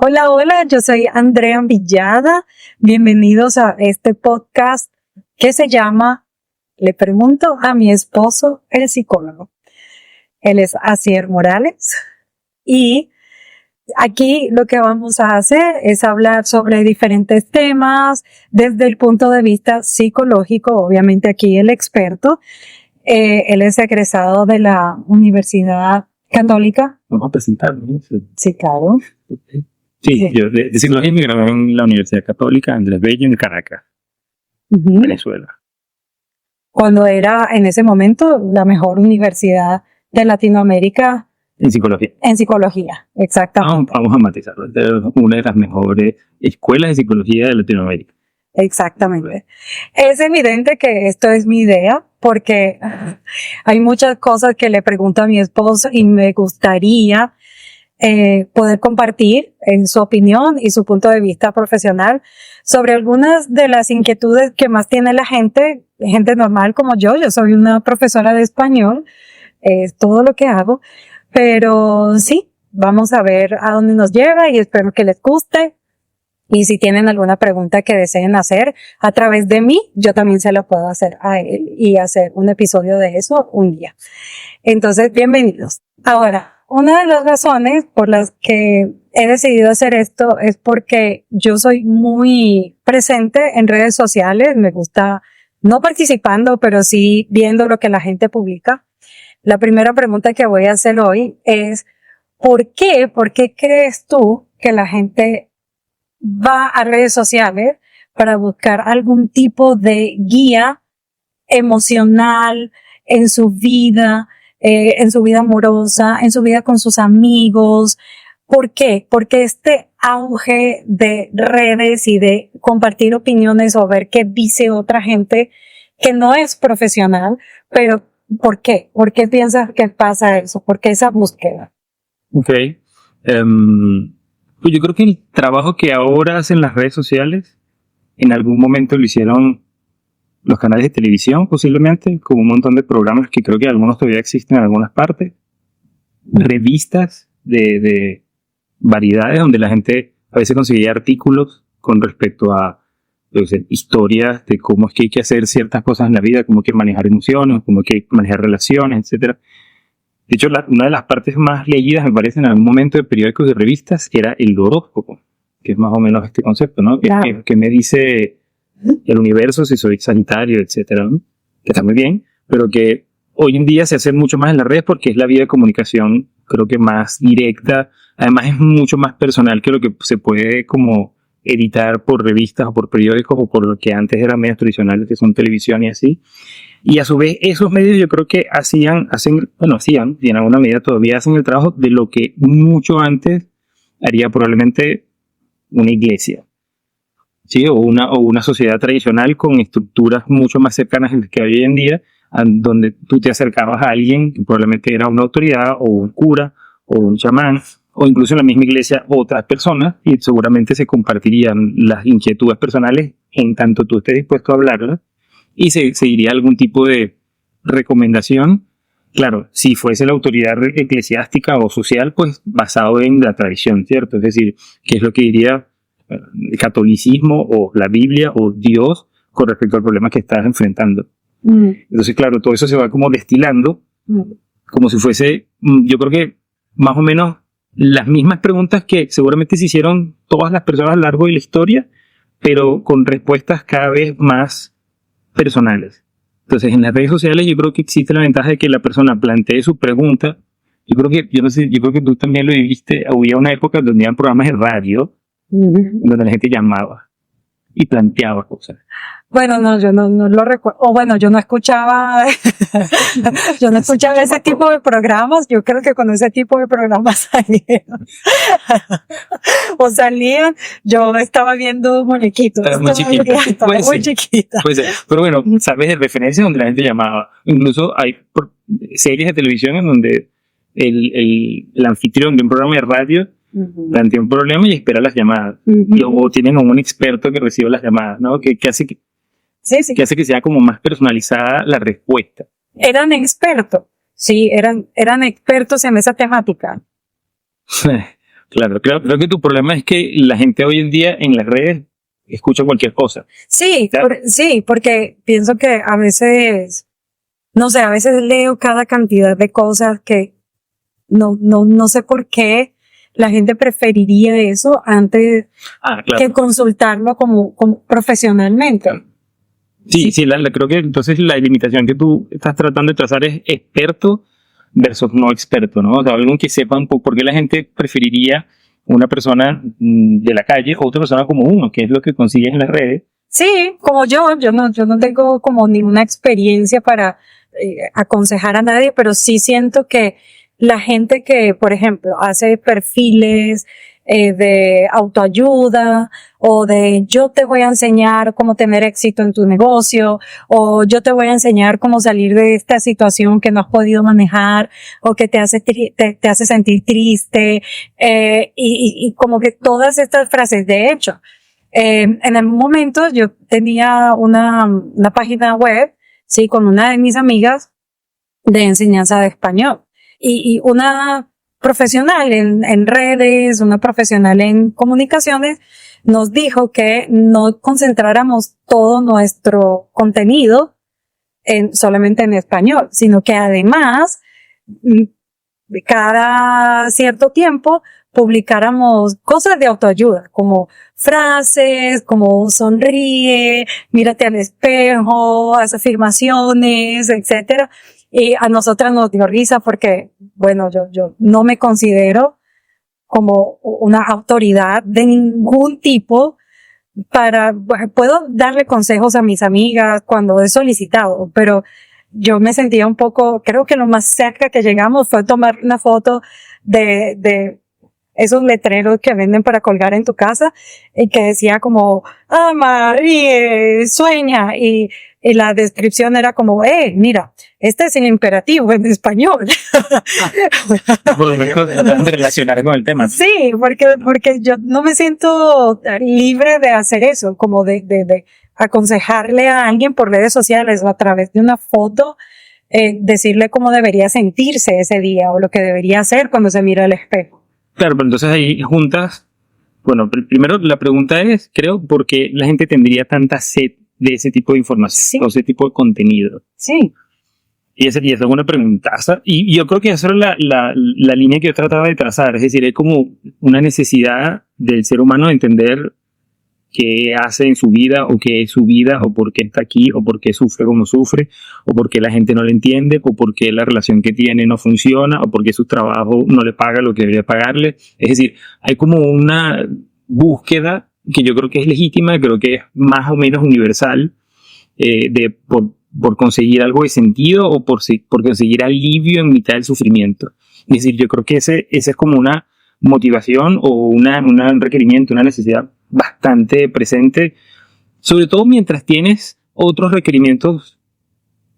Hola, hola, yo soy Andrea Villada. Bienvenidos a este podcast que se llama Le pregunto a mi esposo, el psicólogo. Él es Asier Morales y aquí lo que vamos a hacer es hablar sobre diferentes temas desde el punto de vista psicológico. Obviamente aquí el experto, él es egresado de la Universidad Católica. Vamos a presentarnos. Sí, claro. Okay. Sí, yo de psicología me gradué en la Universidad Católica Andrés Bello en Caracas, Venezuela. Cuando era en ese momento la mejor universidad de Latinoamérica. En psicología. En psicología, exactamente. Vamos a matizarlo. Es una de las mejores escuelas de psicología de Latinoamérica. Exactamente. Es evidente que esto es mi idea porque hay muchas cosas que le pregunto a mi esposo y me gustaría poder compartir en su opinión y su punto de vista profesional sobre algunas de las inquietudes que más tiene la gente normal como yo. Yo soy una profesora de español, es todo lo que hago, pero sí, vamos a ver a dónde nos lleva y espero que les guste. Y si tienen alguna pregunta que deseen hacer a través de mí, yo también se lo puedo hacer a él y hacer un episodio de eso un día. Entonces, bienvenidos. Ahora, una de las razones por las que he decidido hacer esto es porque yo soy muy presente en redes sociales. Me gusta no participando, pero sí viendo lo que la gente publica. La primera pregunta que voy a hacer hoy es, ¿por qué? ¿Por qué crees tú que la gente va a redes sociales para buscar algún tipo de guía emocional en su vida amorosa, en su vida con sus amigos? ¿Por qué? Porque este auge de redes y de compartir opiniones o ver qué dice otra gente que no es profesional, pero ¿por qué? ¿Por qué piensas que pasa eso? ¿Por qué esa búsqueda? Okay. Pues yo creo que el trabajo que ahora hacen las redes sociales, en algún momento lo hicieron los canales de televisión, posiblemente, con un montón de programas que creo que algunos todavía existen en algunas partes, revistas de variedades donde la gente a veces conseguía artículos con respecto a historias de cómo es que hay que hacer ciertas cosas en la vida, cómo hay que manejar emociones, cómo hay que manejar relaciones, etcétera. De hecho, una de las partes más leídas, me parece, en algún momento de periódicos y revistas, era el horóscopo, que es más o menos este concepto, ¿no? Claro. Que me dice el universo si soy Sagitario, etcétera, ¿no? Que está muy bien, pero que hoy en día se hace mucho más en las redes porque es la vía de comunicación, creo que más directa. Además, es mucho más personal que lo que se puede como editar por revistas o por periódicos o por lo que antes eran medios tradicionales, que son televisión y así. Y a su vez, esos medios yo creo que hacían, y en alguna medida todavía hacen el trabajo de lo que mucho antes haría probablemente una iglesia, ¿sí? O una sociedad tradicional con estructuras mucho más cercanas a las que hay hoy en día, donde tú te acercabas a alguien que probablemente era una autoridad o un cura o un chamán, o incluso en la misma iglesia otras personas, y seguramente se compartirían las inquietudes personales en tanto tú estés dispuesto a hablarlas, y se seguiría algún tipo de recomendación. Claro, si fuese la autoridad eclesiástica o social, pues basado en la tradición, ¿cierto? Es decir, ¿qué es lo que diría el catolicismo o la Biblia o Dios con respecto al problema que estás enfrentando? Entonces, claro, todo eso se va como destilando, como si fuese, yo creo que más o menos las mismas preguntas que seguramente se hicieron todas las personas a lo largo de la historia, pero con respuestas cada vez más personales. Entonces, en las redes sociales yo creo que existe la ventaja de que la persona plantee su pregunta. Yo creo que tú también lo viviste. Había una época donde había programas de radio donde la gente llamaba y planteaba cosas. Bueno, no, yo no lo recuerdo. O bueno, yo no escuchaba ese tipo de programas. Yo creo que cuando ese tipo de programas salían, yo estaba viendo muñequitos. Estaba muy chiquita. Estaba muy chiquita. Puede ser. Pero bueno, sabes de referencias donde la gente llamaba. Incluso hay series de televisión en donde el anfitrión de un programa de radio plantea un problema y espera las llamadas. O tienen a un experto que recibe las llamadas, ¿no? Que hace que que hace que sea como más personalizada la respuesta. Eran expertos, sí, eran expertos en esa temática. Claro, creo que tu problema es que la gente hoy en día en las redes escucha cualquier cosa. Sí, Claro. sí, porque pienso que a veces, no sé, a veces leo cada cantidad de cosas que no sé por qué la gente preferiría eso antes Claro. que consultarlo como profesionalmente. Sí, creo que entonces la limitación que tú estás tratando de trazar es experto versus no experto, ¿no? O sea, alguien que sepa un poco por qué la gente preferiría una persona de la calle o otra persona como uno, que es lo que consigues en las redes. Sí, como yo no tengo como ninguna experiencia para aconsejar a nadie, pero sí siento que la gente que, por ejemplo, hace perfiles de autoayuda o de yo te voy a enseñar cómo tener éxito en tu negocio o yo te voy a enseñar cómo salir de esta situación que no has podido manejar o que te hace sentir triste y como que todas estas frases. De hecho, en algún momento yo tenía una página web, sí, con una de mis amigas de enseñanza de español y una profesional en redes, una profesional en comunicaciones, nos dijo que no concentráramos todo nuestro contenido solamente en español, sino que además cada cierto tiempo publicáramos cosas de autoayuda, como frases, como sonríe, mírate al espejo, haz afirmaciones, etcétera. Y a nosotras nos dio risa porque, bueno, yo no me considero como una autoridad de ningún tipo puedo darle consejos a mis amigas cuando he solicitado, pero yo me sentía un poco, creo que lo más cerca que llegamos fue tomar una foto de esos letreros que venden para colgar en tu casa y que decía como, ama, ríe, sueña, y la descripción era como, mira, este es el imperativo en español. Por lo menos relacionar con el tema. Sí, porque yo no me siento libre de hacer eso, como de aconsejarle a alguien por redes sociales o a través de una foto, decirle cómo debería sentirse ese día o lo que debería hacer cuando se mira al espejo. Claro, pero entonces ahí juntas, bueno, primero la pregunta es, creo, ¿por qué la gente tendría tanta sed de ese tipo de información, o ese tipo de contenido? Sí. Y esa es una preguntaza. Y yo creo que esa era la línea que yo trataba de trazar. Es decir, es como una necesidad del ser humano de entender qué hace en su vida, o qué es su vida, o por qué está aquí, o por qué sufre como sufre, o por qué la gente no le entiende, o por qué la relación que tiene no funciona, o por qué su trabajo no le paga lo que debería pagarle. Es decir, hay como una búsqueda que yo creo que es legítima, creo que es más o menos universal, por conseguir algo de sentido o por conseguir alivio en mitad del sufrimiento. Es decir, yo creo que ese es como una motivación o un requerimiento, una necesidad bastante presente, sobre todo mientras tienes otros requerimientos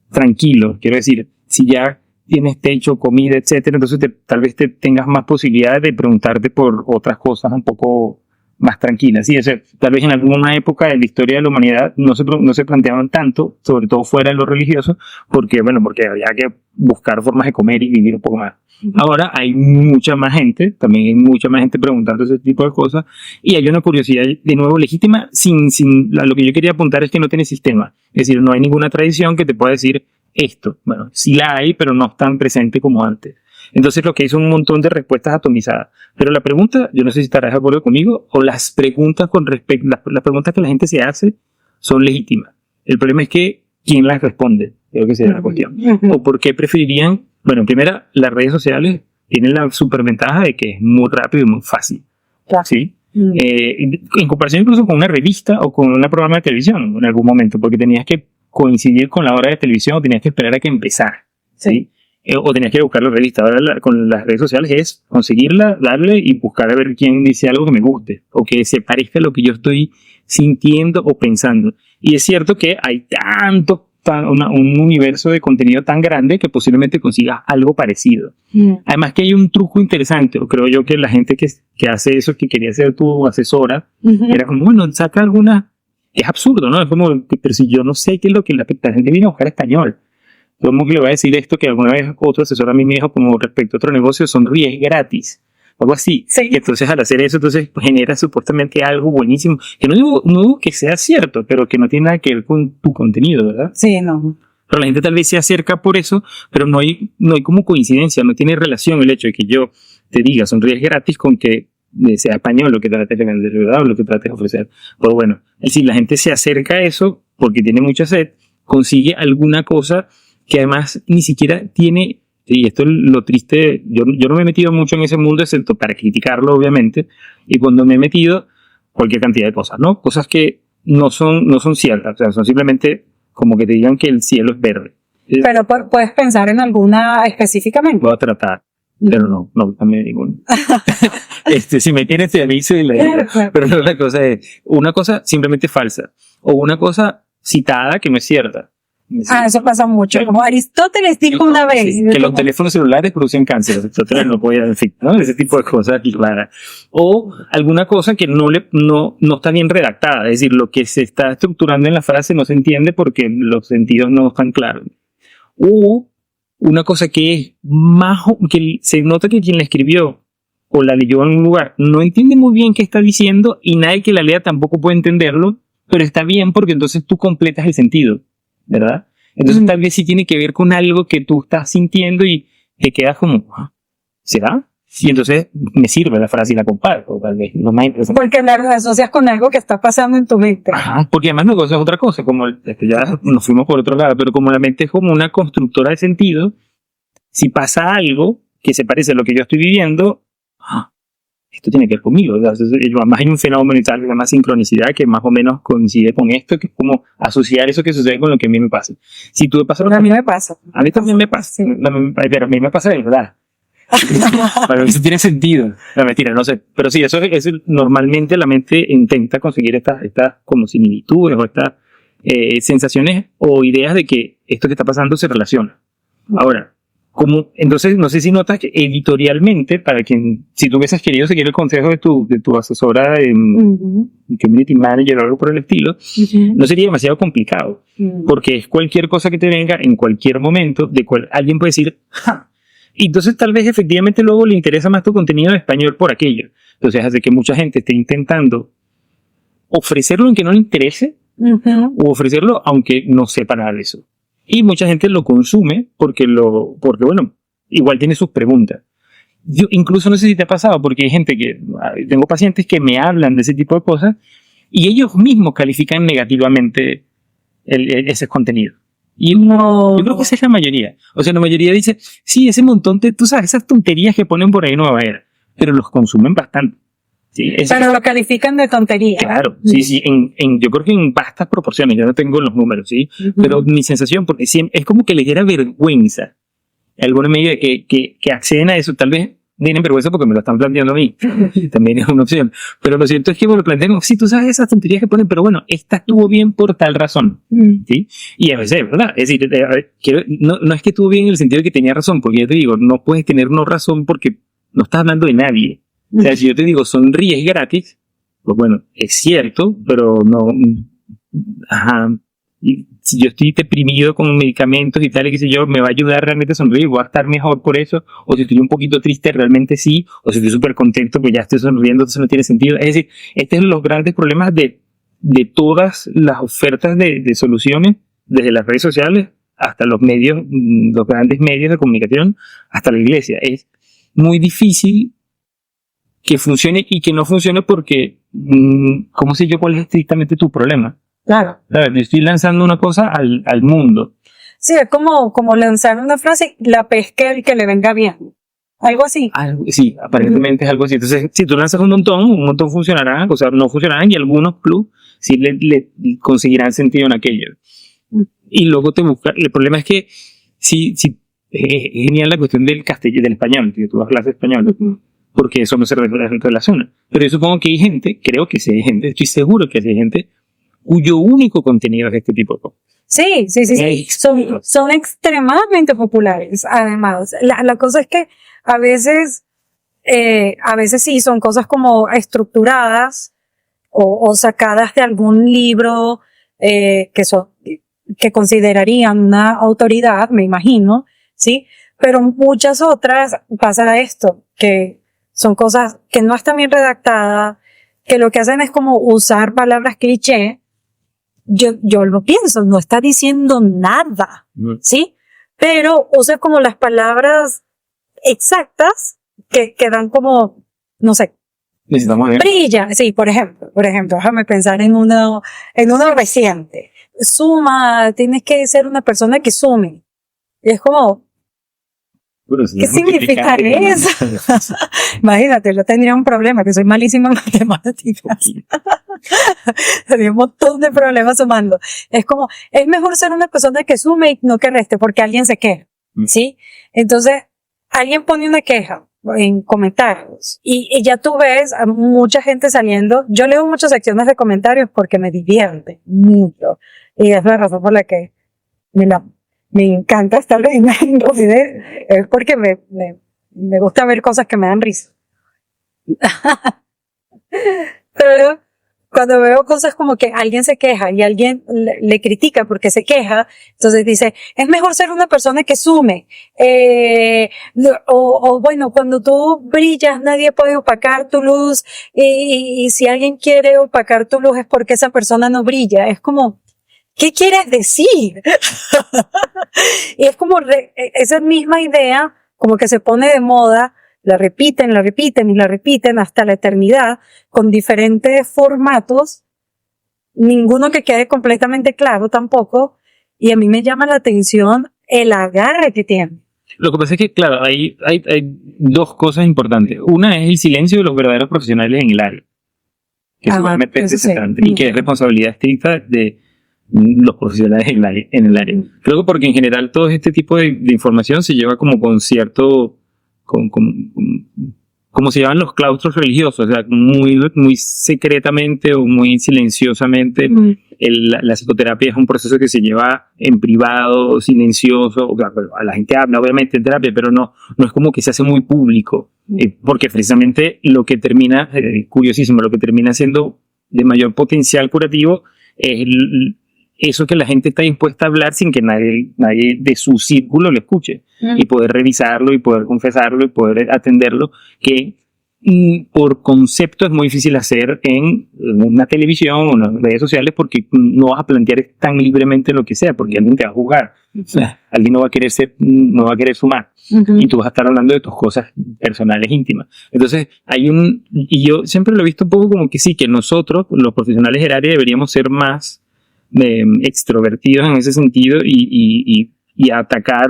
tranquilos. Quiero decir, si ya tienes techo, comida, etcétera, entonces tal vez tengas más posibilidades de preguntarte por otras cosas un poco más tranquilas. Sí, o sea, tal vez en alguna época de la historia de la humanidad no se planteaban tanto, sobre todo fuera de lo religioso, porque había que buscar formas de comer y vivir un poco más. Ahora hay mucha más gente, también hay mucha más gente preguntando ese tipo de cosas, y hay una curiosidad de nuevo legítima, lo que yo quería apuntar es que no tiene sistema. Es decir, no hay ninguna tradición que te pueda decir esto. Bueno, sí la hay, pero no es tan presente como antes. Entonces lo que hizo un montón de respuestas atomizadas. Pero la pregunta, yo no sé si estarás de acuerdo conmigo, o las preguntas las preguntas que la gente se hace son legítimas. El problema es que ¿quién las responde? Creo que esa es la cuestión. O por qué preferirían, bueno, primero, las redes sociales tienen la superventaja de que es muy rápido y muy fácil. Claro. ¿Sí? En comparación incluso con una revista o con un programa de televisión en algún momento, porque tenías que coincidir con la hora de televisión o tenías que esperar a que empezara. ¿Sí? O tenías que buscar la revista. Ahora con las redes sociales es conseguirla, darle y buscar a ver quién dice algo que me guste o que se parezca a lo que yo estoy sintiendo o pensando. Y es cierto que hay un universo de contenido tan grande que posiblemente consigas algo parecido. Además que hay un truco interesante, o creo yo que la gente que hace eso, que quería ser tu asesora, era como, bueno, saca alguna. Es absurdo, ¿no? Es como, pero si yo no sé qué es lo que la gente viene a buscar español. ¿Cómo que le voy a decir esto que alguna vez otro asesor a mí me dijo como respecto a otro negocio? Sonríe, es gratis. algo así. Sí. Y entonces al hacer eso, entonces genera supuestamente algo buenísimo, que no digo que sea cierto, pero que no tiene nada que ver con tu contenido, ¿verdad? Sí, no. Pero la gente tal vez se acerca por eso, pero no hay como coincidencia, no tiene relación el hecho de que yo te diga sonríes gratis con que sea español lo que trates de vender, ¿verdad? O lo que trates de ofrecer. Pero bueno, es decir, la gente se acerca a eso porque tiene mucha sed, consigue alguna cosa que además ni siquiera tiene, y esto es lo triste, yo no me he metido mucho en ese mundo, excepto para criticarlo, obviamente, y cuando me he metido, cualquier cantidad de cosas, ¿no? Cosas que no son ciertas, o sea, son simplemente como que te digan que el cielo es verde. Pero puedes pensar en alguna específicamente. Voy a tratar, pero no también ninguna. Si me tienes te aviso y pero no, la cosa es una cosa simplemente falsa o una cosa citada que no es cierta. Eso pasa mucho. Como Aristóteles dijo una vez. Sí, que los teléfonos celulares producen cáncer. Aristóteles no podía decir, ¿no? Ese tipo de cosas raras. O alguna cosa que no está bien redactada. Es decir, lo que se está estructurando en la frase no se entiende porque los sentidos no están claros. O una cosa que es que se nota que quien la escribió o la leyó en un lugar no entiende muy bien qué está diciendo y nadie que la lea tampoco puede entenderlo, pero está bien porque entonces tú completas el sentido, ¿verdad? Entonces tal vez sí tiene que ver con algo que tú estás sintiendo y te quedas como, ¿será? Y entonces me sirve la frase y la comparto, tal vez, lo más interesante. Porque la asocias con algo que está pasando en tu mente. Ajá, porque además luego eso es otra cosa, como ya nos fuimos por otro lado, pero como la mente es como una constructora de sentido, si pasa algo que se parece a lo que yo estoy viviendo, esto tiene que ver conmigo. Además hay un fenómeno y tal que se llama sincronicidad que más o menos coincide con esto, que es como asociar eso que sucede con lo que a mí me pasa. Si tú me pasas, a mí me pasa. A mí también me pasa. Sí. Pero a mí me pasa de verdad. Pero eso tiene sentido. No, mentira, no sé. Pero sí, eso normalmente la mente intenta conseguir estas como similitudes o estas sensaciones o ideas de que esto que está pasando se relaciona. Ahora, entonces, no sé si notas que editorialmente, si tú hubieses querido seguir el consejo de tu asesora community manager o algo por el estilo, no sería demasiado complicado, porque es cualquier cosa que te venga en cualquier momento, de cual alguien puede decir, ¡ja! Y entonces tal vez efectivamente luego le interesa más tu contenido en español por aquello. Entonces hace que mucha gente esté intentando ofrecerlo aunque no le interese, o ofrecerlo aunque no sepa nada de eso. Y mucha gente lo consume porque bueno, igual tiene sus preguntas. Yo incluso no sé si te ha pasado, porque hay gente tengo pacientes que me hablan de ese tipo de cosas y ellos mismos califican negativamente ese contenido. Y yo creo que esa es la mayoría. O sea, la mayoría dice, sí, ese montón tú sabes, esas tonterías que ponen por ahí no va a haber, pero los consumen bastante. Sí, pero lo califican de tontería. Claro, sí, yo creo que en vastas proporciones, yo no tengo los números, ¿sí? Pero mi sensación, porque es como que les diera vergüenza, en alguna medida que acceden a eso, tal vez tienen vergüenza porque me lo están planteando a mí, también es una opción, pero lo cierto es que me lo plantean como, sí, tú sabes esas tonterías que ponen, pero bueno, esta estuvo bien por tal razón, ¿sí? Y a veces, ¿verdad? Es decir, no es que estuvo bien en el sentido de que tenía razón, porque ya te digo, no puedes tener una razón porque no estás hablando de nadie. O sea, si yo te digo sonríes gratis, pues bueno, es cierto, pero no. Y si yo estoy deprimido con medicamentos y tal, y qué sé yo, me va a ayudar realmente a sonreír, voy a estar mejor por eso. O si estoy un poquito triste, realmente sí. O si estoy súper contento, pues ya estoy sonriendo, entonces no tiene sentido. Es decir, este es los grandes problemas de todas las ofertas de soluciones, desde las redes sociales hasta los medios, los grandes medios de comunicación, hasta la iglesia. Es muy difícil que funcione y que no funcione porque, ¿cómo sé yo cuál es estrictamente tu problema? Claro. Yo estoy lanzando una cosa al mundo. Sí, es como lanzar una frase, la pesque el que le venga bien. Algo así. Sí, aparentemente es algo así. Entonces, si tú lanzas un montón funcionarán, o sea, no funcionarán y algunos plus sí le conseguirán sentido en aquello. Y luego te buscan. El problema es que sí, es genial la cuestión del español, que tú das clase de español. Porque eso no se relaciona. Pero yo supongo que hay gente, creo que sí hay gente, estoy seguro que sí hay gente cuyo único contenido es este tipo de cosas. Sí. Son extremadamente populares. Además, la cosa es que a veces sí son cosas como estructuradas o sacadas de algún libro que considerarían una autoridad, me imagino, ¿sí? Pero muchas otras pasa esto, que son cosas que no están bien redactadas, que lo que hacen es como usar palabras cliché. Yo lo pienso, no está diciendo nada, ¿sí? Pero usa como las palabras exactas que dan como, no sé, Necesitamos ver. brilla. Sí, por ejemplo, déjame pensar en uno reciente. Suma, tienes que ser una persona que sume. Y es como, ¿qué significa eso? Imagínate, yo tendría un problema, que soy malísima en matemáticas. Tendría un montón de problemas sumando. Es como, es mejor ser una persona que sume y no que reste, porque alguien se queja, ¿sí? Entonces, alguien pone una queja en comentarios y ya tú ves a mucha gente saliendo. Yo leo muchas secciones de comentarios porque me divierte mucho. Y es la razón por la que me encanta estar leyendo los videos, es porque me gusta ver cosas que me dan risa. Pero cuando veo cosas como que alguien se queja y alguien le critica porque se queja, entonces dice, es mejor ser una persona que sume. Bueno, cuando tú brillas, nadie puede opacar tu luz, y si alguien quiere opacar tu luz es porque esa persona no brilla. Es como, ¿qué quieres decir? Y es como esa misma idea, como que se pone de moda, la repiten hasta la eternidad, con diferentes formatos, ninguno que quede completamente claro tampoco, y a mí me llama la atención el agarre que tiene. Lo que pasa es que, claro, hay dos cosas importantes. Una es el silencio de los verdaderos profesionales en el área, que seguramente es desesperante, y que es responsabilidad estricta de los profesionales en el área. Creo que porque en general todo este tipo de información se lleva como con cierto, como se llaman los claustros religiosos, o sea, muy secretamente o muy silenciosamente. La psicoterapia es un proceso que se lleva en privado, silencioso. O sea, a la gente habla obviamente en terapia, pero no es como que se hace muy público, porque precisamente lo que termina, curiosísimo, lo que termina siendo de mayor potencial curativo es eso que la gente está dispuesta a hablar sin que nadie de su círculo lo escuche, y poder revisarlo y poder confesarlo y poder atenderlo, que por concepto es muy difícil hacer en una televisión o en las redes sociales, porque no vas a plantear tan libremente lo que sea, porque alguien te va a juzgar. O sea, alguien no va a querer sumar, y tú vas a estar hablando de tus cosas personales íntimas. Entonces y yo siempre lo he visto un poco como que sí, que nosotros, los profesionales del área, deberíamos ser más extrovertidos en ese sentido, y atacar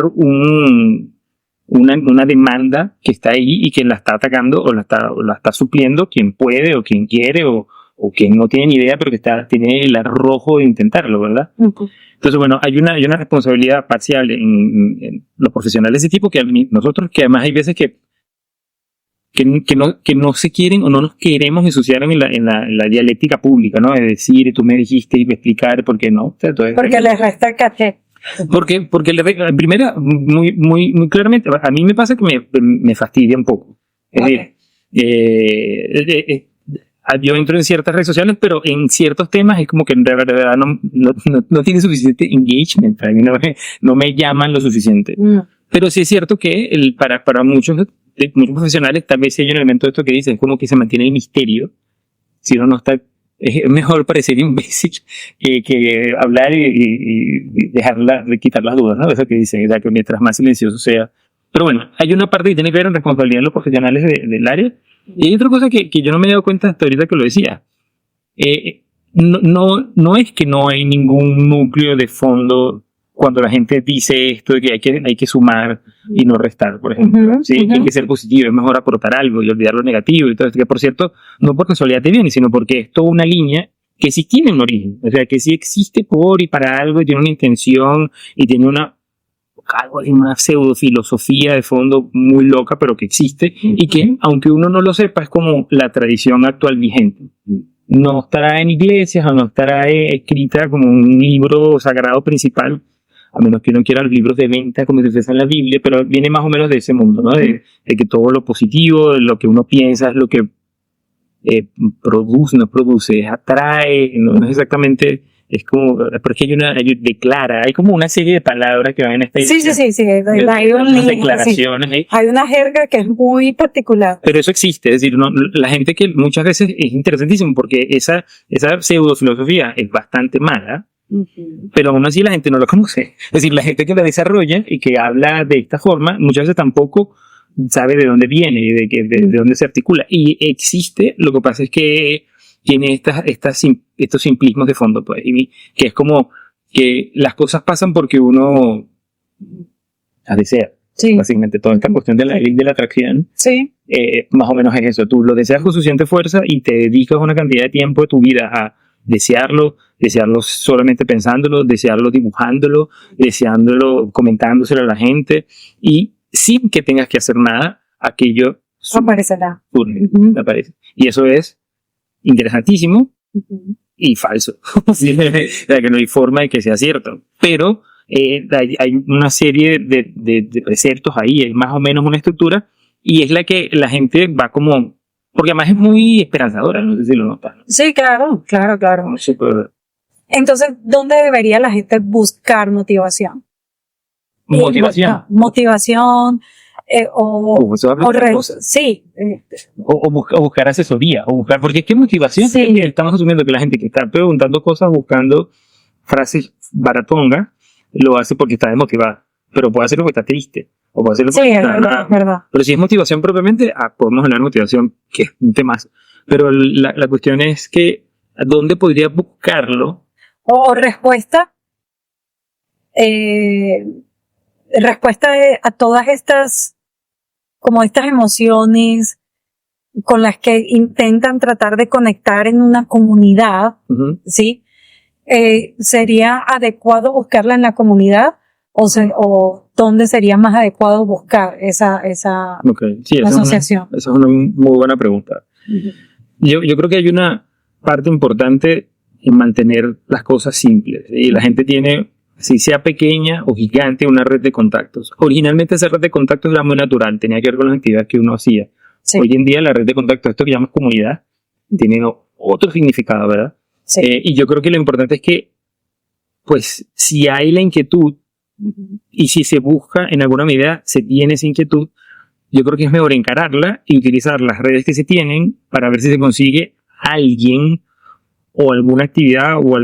una demanda que está ahí y que la está atacando o la está supliendo quien puede o quien quiere o quien no tiene ni idea, pero que tiene el arrojo de intentarlo, ¿verdad? Entonces, bueno, hay una responsabilidad parcial en los profesionales de ese tipo, que nosotros, que además hay veces que no se quieren o no nos queremos ensuciar en la dialéctica pública, ¿no? Es decir, tú me dijiste y me explicar por qué no. O sea, entonces, porque les resta caché. Porque primero, muy claramente, a mí me pasa que me fastidia un poco. Es decir, yo entro en ciertas redes sociales, pero en ciertos temas es como que en verdad no tiene suficiente engagement. A mí no me llaman lo suficiente. Pero sí es cierto que para muchos profesionales tal vez hay un elemento de esto que dicen, como que se mantiene el misterio. Si uno no está, es mejor parecer imbécil que hablar y quitar las dudas, ¿no? Eso que dicen, o sea, que mientras más silencioso sea. Pero bueno, hay una parte que tiene que ver en responsabilidad de los profesionales del área. Y hay otra cosa que yo no me he dado cuenta hasta ahorita que lo decía. No es que no hay ningún núcleo de fondo cuando la gente dice esto de que hay que sumar y no restar, por ejemplo. ¿Sí? Hay que ser positivo, es mejor aportar algo y olvidar lo negativo y todo esto, que por cierto, no por casualidad te viene, sino porque es toda una línea que sí tiene un origen, o sea, que sí existe por y para algo, y tiene una intención y tiene una pseudo filosofía de fondo muy loca, pero que existe, y que, aunque uno no lo sepa, es como la tradición actual vigente. No estará en iglesias o no estará escrita como un libro sagrado principal, a menos que uno quiera los libros de venta como si fuese en la Biblia, pero viene más o menos de ese mundo, ¿no? De que todo lo positivo, lo que uno piensa es lo que no produce, atrae, no es exactamente Es como, porque hay como una serie de palabras que van en esta dirección. Sí. Hay Unas declaraciones. ¿Eh? Hay una jerga que es muy particular. Pero eso existe, es decir, la gente que muchas veces es interesantísimo porque esa pseudofilosofía es bastante mala, pero aún así la gente no la conoce. Es decir, la gente que la desarrolla y que habla de esta forma, muchas veces tampoco sabe de dónde viene, de dónde se articula. Y existe, lo que pasa es que tiene estos simplismos de fondo, pues, que es como que las cosas pasan porque uno las desea. Sí. Básicamente toda esta cuestión de la ley de la atracción, sí. Más o menos es eso. Tú lo deseas con suficiente fuerza y te dedicas una cantidad de tiempo de tu vida a desearlo solamente pensándolo, desearlo dibujándolo, deseándolo, comentándoselo a la gente, y sin que tengas que hacer nada, aquello aparecerá. Aparece. Y eso es interesantísimo y falso. O sea, que no hay forma de que sea cierto. Pero hay una serie de preceptos ahí, hay más o menos una estructura, y es la que la gente va como, porque además es muy esperanzadora, no sé si lo notas. Sí, claro. Super. Entonces, ¿dónde debería la gente buscar motivación? Motivación. O buscar asesoría, porque es que motivación, sí. Estamos asumiendo que la gente que está preguntando cosas, buscando frases baratongas, lo hace porque está desmotivada, pero puede hacerlo porque está triste, o puede hacerlo porque es verdad. Pero si es motivación propiamente, podemos hablar de motivación, que es un temazo, pero la cuestión es que ¿dónde podría buscarlo? O respuesta a todas estas emociones con las que intentan tratar de conectar en una comunidad, ¿sí? ¿Sería adecuado buscarla en la comunidad o dónde sería más adecuado buscar esa asociación? Esa es una muy buena pregunta. Yo creo que hay una parte importante en mantener las cosas simples. Y la gente tiene, si sea pequeña o gigante, una red de contactos. Originalmente esa red de contactos era muy natural, tenía que ver con las actividades que uno hacía. Sí. Hoy en día la red de contactos, esto que llamamos comunidad, tiene otro significado, ¿verdad? Sí. Y yo creo que lo importante es que, pues, si hay la inquietud y si se busca en alguna medida, se tiene esa inquietud, yo creo que es mejor encararla y utilizar las redes que se tienen para ver si se consigue alguien o alguna actividad o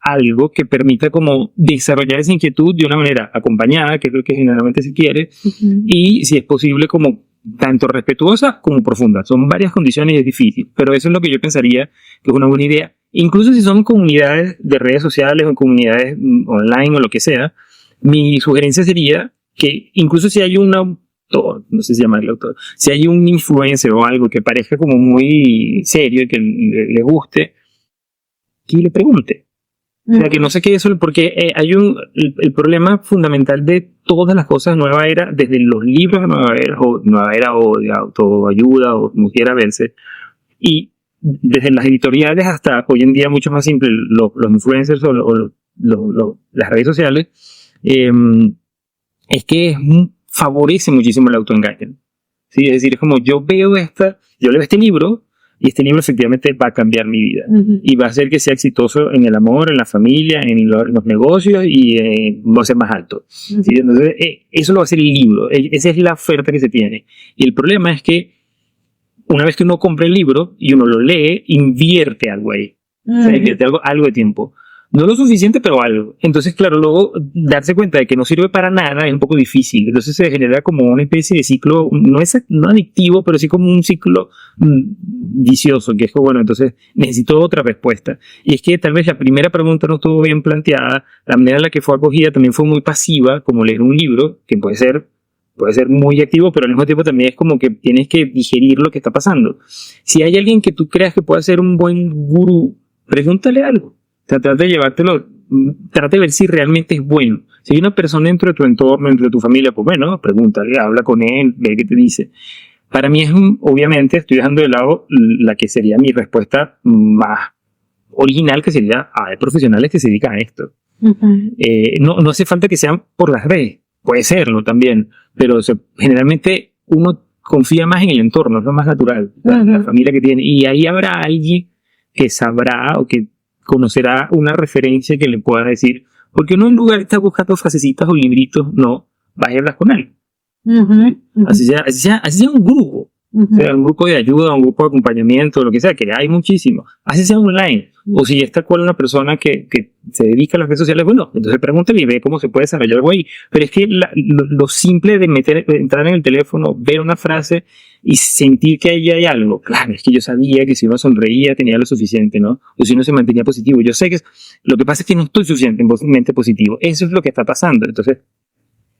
algo que permita como desarrollar esa inquietud de una manera acompañada, que es lo que generalmente se quiere, y si es posible como tanto respetuosa como profunda. Son varias condiciones y es difícil, pero eso es lo que yo pensaría que es una buena idea. Incluso si son comunidades de redes sociales o comunidades online o lo que sea, mi sugerencia sería que incluso si hay un autor, no sé si llamarle autor, si hay un influencer o algo que parezca como muy serio y que le guste, que le pregunte. O sea, que no se quede solo, porque el problema fundamental de todas las cosas de Nueva Era, desde los libros de Nueva Era o de autoayuda o como quiera verse, y desde las editoriales hasta hoy en día mucho más simple, los influencers o las redes sociales, es que favorece muchísimo el autoengaño. ¿Sí? Es decir, es como yo leo este libro, y este libro efectivamente va a cambiar mi vida. Y va a hacer que sea exitoso en el amor, en la familia, en los negocios y va a ser más alto. ¿Sí? Entonces, eso lo va a hacer el libro. Esa es la oferta que se tiene. Y el problema es que una vez que uno compra el libro y uno lo lee, invierte algo ahí. O sea, invierte algo de tiempo. No lo suficiente, pero algo. Entonces, claro, luego darse cuenta de que no sirve para nada es un poco difícil. Entonces se genera como una especie de ciclo, no adictivo, pero sí como un ciclo vicioso, que es como, bueno, entonces necesito otra respuesta. Y es que tal vez la primera pregunta no estuvo bien planteada, la manera en la que fue acogida también fue muy pasiva, como leer un libro, que puede ser muy activo, pero al mismo tiempo también es como que tienes que digerir lo que está pasando. Si hay alguien que tú creas que puede ser un buen gurú, pregúntale algo. Trata de llevártelo, trata de ver si realmente es bueno. Si hay una persona dentro de tu entorno, dentro de tu familia, pues bueno, pregúntale, habla con él, ve qué te dice. Para mí obviamente, estoy dejando de lado la que sería mi respuesta más original, que sería, hay profesionales que se dedican a esto. No hace falta que sean por las redes, puede serlo también, pero generalmente uno confía más en el entorno, es lo más natural, la familia que tiene, y ahí habrá alguien que sabrá o que conocerá una referencia que le pueda decir, porque no en lugar de estar buscando frasecitas o libritos, no, vaya a hablar con él. Así sea un grupo, sea un grupo de ayuda, un grupo de acompañamiento, lo que sea, que hay muchísimo. Así sea online. O si es tal cual una persona que se dedica a las redes sociales, bueno, entonces pregúntale y ve cómo se puede desarrollar algo ahí. Pero es que lo simple de entrar en el teléfono, ver una frase y sentir que ahí hay algo. Claro, es que yo sabía que si uno sonreía tenía lo suficiente, ¿no? O si uno se mantenía positivo. Yo sé que lo que pasa es que no estoy suficientemente positivo. Eso es lo que está pasando. Entonces,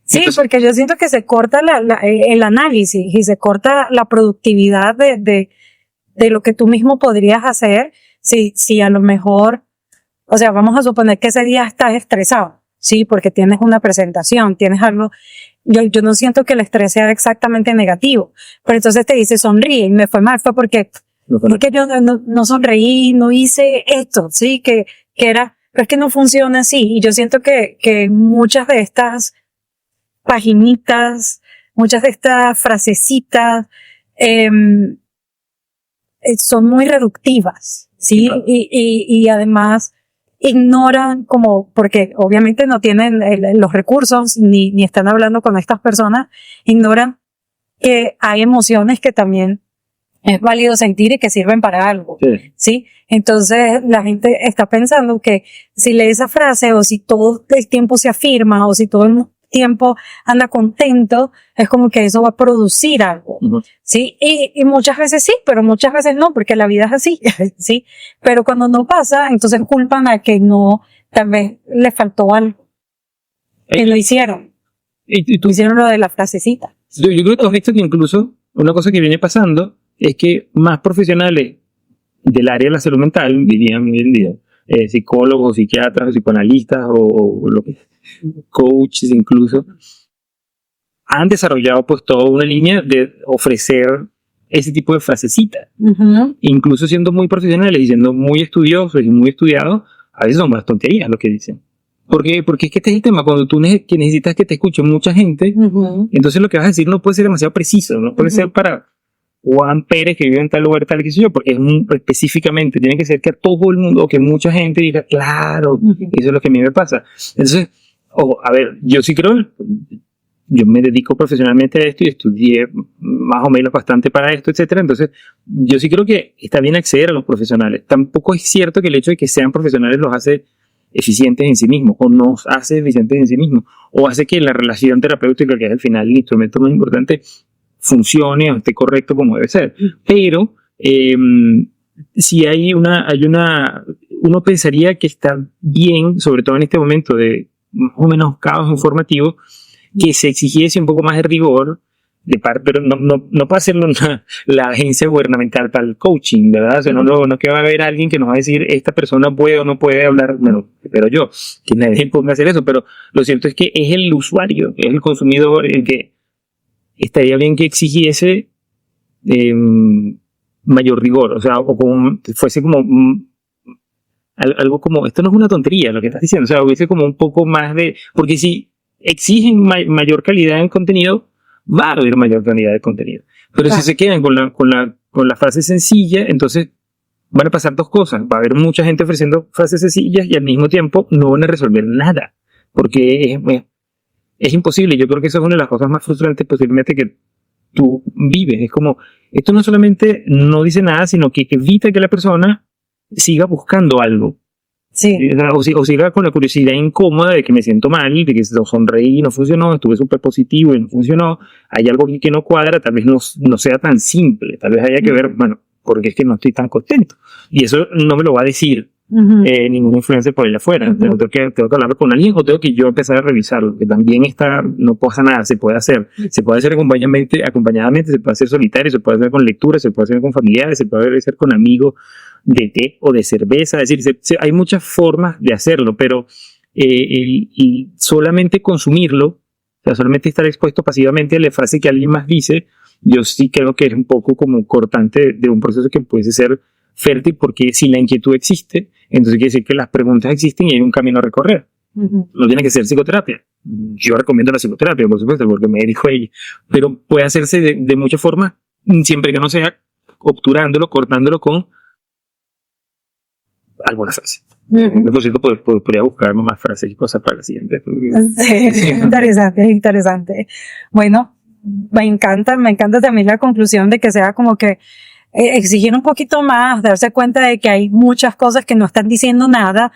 sí, porque yo siento que se corta el análisis y se corta la productividad de lo que tú mismo podrías hacer si a lo mejor, o sea, vamos a suponer que ese día estás estresado, sí, porque tienes una presentación, tienes algo. Yo no siento que el estrés sea exactamente negativo, pero entonces te dice sonríe y me fue mal, fue porque yo no sonreí, no hice esto, sí, que era, pero es que no funciona así. Y yo siento que muchas de estas paginitas, muchas de estas frasecitas son muy reductivas, ¿sí? Y además ignoran como, porque obviamente no tienen los recursos ni están hablando con estas personas, ignoran que hay emociones que también es válido sentir y que sirven para algo, ¿sí? Entonces la gente está pensando que si lee esa frase o si todo el tiempo se afirma o si todo el tiempo anda contento, es como que eso va a producir algo, ¿sí? Y muchas veces sí, pero muchas veces no, porque la vida es así, ¿sí? Pero cuando no pasa, entonces culpan a que no, tal vez le faltó algo. Que lo hicieron. ¿Y tú? Hicieron lo de la frasecita. Yo creo que tú has visto que incluso una cosa que viene pasando es que más profesionales del área de la salud mental, dirían hoy en día, psicólogos, psiquiatras, psicoanalistas o lo que coaches incluso, han desarrollado pues toda una línea de ofrecer ese tipo de frasecitas. Incluso siendo muy profesionales y siendo muy estudiosos y muy estudiados, a veces son más tonterías lo que dicen. Porque es que este es el tema, cuando tú necesitas que te escuche mucha gente, entonces lo que vas a decir no puede ser demasiado preciso, no puede ser para Juan Pérez que vive en tal lugar, tal que sé yo, porque específicamente tiene que ser que a todo el mundo o que mucha gente diga, claro, eso es lo que a mí me pasa. Entonces, a ver, yo sí creo, yo me dedico profesionalmente a esto y estudié más o menos bastante para esto, etcétera. Entonces, yo sí creo que está bien acceder a los profesionales. Tampoco es cierto que el hecho de que sean profesionales los hace eficientes en sí mismos, o nos hace eficientes en sí mismos, o hace que la relación terapéutica, que es al final el instrumento más importante, funcione o esté correcto como debe ser. Pero si uno pensaría que está bien, sobre todo en este momento de más o menos caos informativo, que se exigiese un poco más de rigor de parte, pero no para hacerlo la agencia gubernamental para el coaching, ¿verdad? O sea, no es que va a haber alguien que nos va a decir esta persona puede o no puede hablar, bueno, pero yo, que nadie ponga a hacer eso, pero lo cierto es que es el usuario, es el consumidor el que estaría bien que exigiese mayor rigor, o sea, o como fuese como algo como, esto no es una tontería lo que estás diciendo, o sea, hubiese como un poco más de, porque si exigen mayor calidad en contenido, va a haber mayor calidad de contenido. Pero si se quedan con la frase sencilla, entonces van a pasar dos cosas. Va a haber mucha gente ofreciendo frases sencillas y al mismo tiempo no van a resolver nada. Porque es imposible. Yo creo que eso es una de las cosas más frustrantes posiblemente que tú vives. Es como, esto no solamente no dice nada, sino que evita que la persona siga buscando algo. Sí. O siga con la curiosidad incómoda de que me siento mal, de que sonreí y no funcionó, estuve súper positivo y no funcionó, hay algo que no cuadra, tal vez no sea tan simple, tal vez haya que ver, bueno, porque es que no estoy tan contento. Y eso no me lo va a decir ningún influencer por allá afuera. Tengo que hablar con alguien o tengo que yo empezar a revisarlo, que también no pasa nada, se puede hacer acompañadamente, se puede hacer solitario, se puede hacer con lectura, se puede hacer con familiares, se puede hacer con amigos, de té o de cerveza, es decir, hay muchas formas de hacerlo, pero y solamente consumirlo, o sea, solamente estar expuesto pasivamente a la frase que alguien más dice, yo sí creo que es un poco como cortante de un proceso que puede ser fértil, porque si la inquietud existe, entonces quiere decir que las preguntas existen y hay un camino a recorrer. No tiene que ser psicoterapia. Yo recomiendo la psicoterapia, por supuesto, porque me dijo ella, pero puede hacerse de muchas formas, siempre que no sea obturándolo, cortándolo con alguna frase. Por cierto, podría buscarme más frases y cosas para la siguiente. Sí, interesante. Bueno, me encanta también la conclusión de que sea como que exigir un poquito más, darse cuenta de que hay muchas cosas que no están diciendo nada,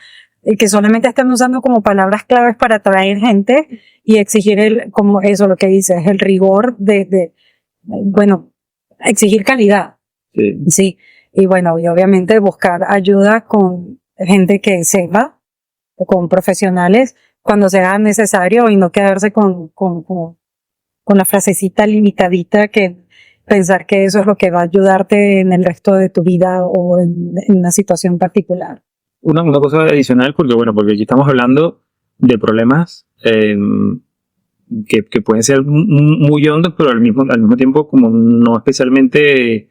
que solamente están usando como palabras claves para atraer gente, y exigir como eso, lo que dices, el rigor bueno, exigir calidad. Sí. Y bueno, y obviamente buscar ayuda con gente que sepa, con profesionales, cuando sea necesario, y no quedarse con la frasecita limitadita, que pensar que eso es lo que va a ayudarte en el resto de tu vida o en una situación particular. Una cosa adicional, porque aquí estamos hablando de problemas que pueden ser muy hondos, pero al mismo tiempo como no especialmente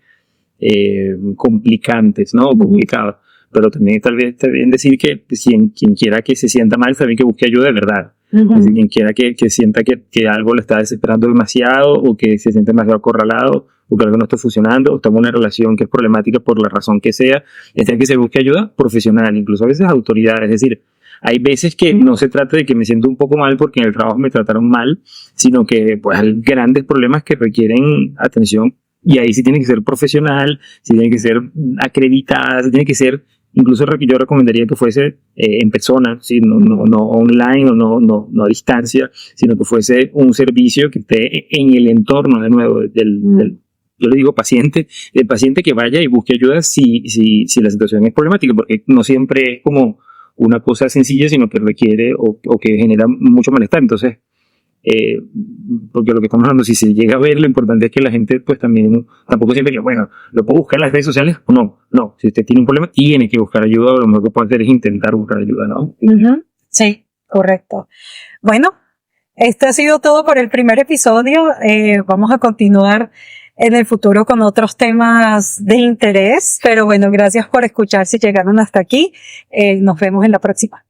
complicantes, ¿no? O complicados. Pero también tal vez está bien decir que quien quiera que se sienta mal, también que busque ayuda de verdad. Es decir, quien quiera que sienta que algo le está desesperando demasiado, o que se siente demasiado acorralado, o que algo no está funcionando, o está en una relación que es problemática por la razón que sea, es que se busque ayuda profesional, incluso a veces autoridades. Es decir, hay veces que no se trata de que me siento un poco mal porque en el trabajo me trataron mal, sino que pues hay grandes problemas que requieren atención, y ahí sí tiene que ser profesional, sí tiene que ser acreditada, sí tiene que ser, incluso yo recomendaría que fuese en persona, ¿sí? No online, o no a distancia, sino que fuese un servicio que esté en el entorno de nuevo yo le digo paciente, el paciente que vaya y busque ayuda si la situación es problemática, porque no siempre es como una cosa sencilla, sino que requiere o que genera mucho malestar. Entonces, porque lo que estamos hablando, si se llega a ver, lo importante es que la gente pues también, tampoco siempre que, bueno, lo puedo buscar en las redes sociales o no, si usted tiene un problema tiene que buscar ayuda, o lo mejor que puede hacer es intentar buscar ayuda, ¿no? Sí, correcto. Bueno, esto ha sido todo por el primer episodio. Vamos a continuar en el futuro con otros temas de interés, pero bueno, gracias por escuchar si llegaron hasta aquí. Nos vemos en la próxima.